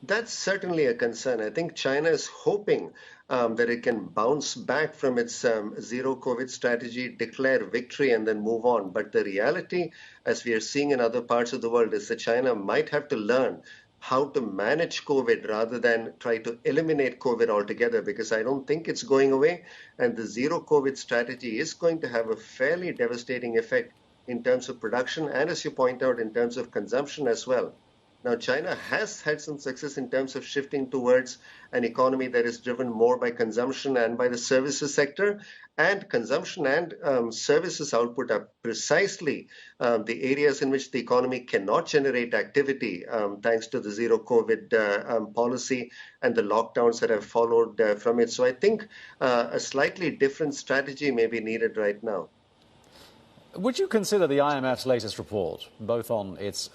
That's certainly a concern. I think China is hoping that it can bounce back from its zero COVID strategy, declare victory, and then move on. But the reality, as we are seeing in other parts of the world, is that China might have to learn how to manage COVID rather than try to eliminate COVID altogether, because I don't think it's going away. And the zero COVID strategy is going to have a fairly devastating effect in terms of production and, as you point out, in terms of consumption as well. Now, China has had some success in terms of shifting towards an economy that is driven more by consumption and by the services sector. And consumption and services output are precisely the areas in which the economy cannot generate activity, thanks to the zero COVID policy and the lockdowns that have followed from it. So I think a slightly different strategy may be needed right now. Would you consider the IMF's latest report, both on its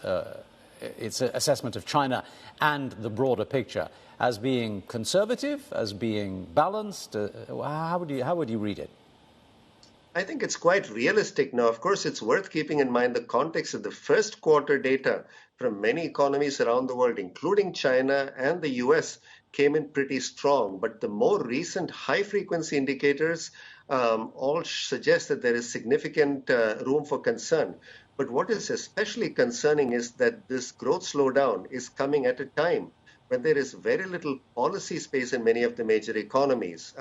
assessment of China and the broader picture, as being conservative, as being balanced? How would you read it? I think it's quite realistic. Now, of course, it's worth keeping in mind the context of the first quarter data from many economies around the world, including China and the US, came in pretty strong. But the more recent high-frequency indicators all suggest that there is significant room for concern. But what is especially concerning is that this growth slowdown is coming at a time when there is very little policy space in many of the major economies.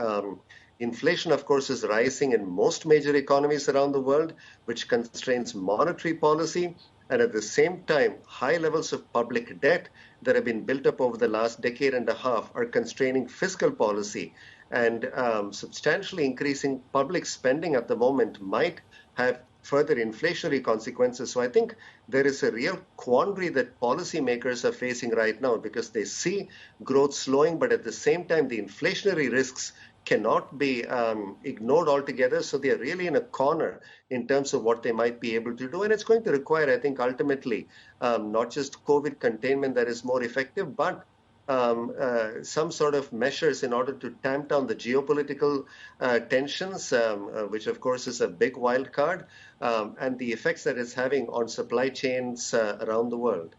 Inflation, of course, is rising in most major economies around the world, which constrains monetary policy. And at the same time, high levels of public debt that have been built up over the last decade and a half are constraining fiscal policy. And substantially increasing public spending at the moment might have further inflationary consequences. So I think there is a real quandary that policymakers are facing right now, because they see growth slowing, but at the same time, the inflationary risks cannot be ignored altogether. So they are really in a corner in terms of what they might be able to do. And it's going to require, I think, ultimately, not just COVID containment that is more effective, but some sort of measures in order to tamp down the geopolitical tensions, which of course is a big wild card, and the effects that it's having on supply chains around the world.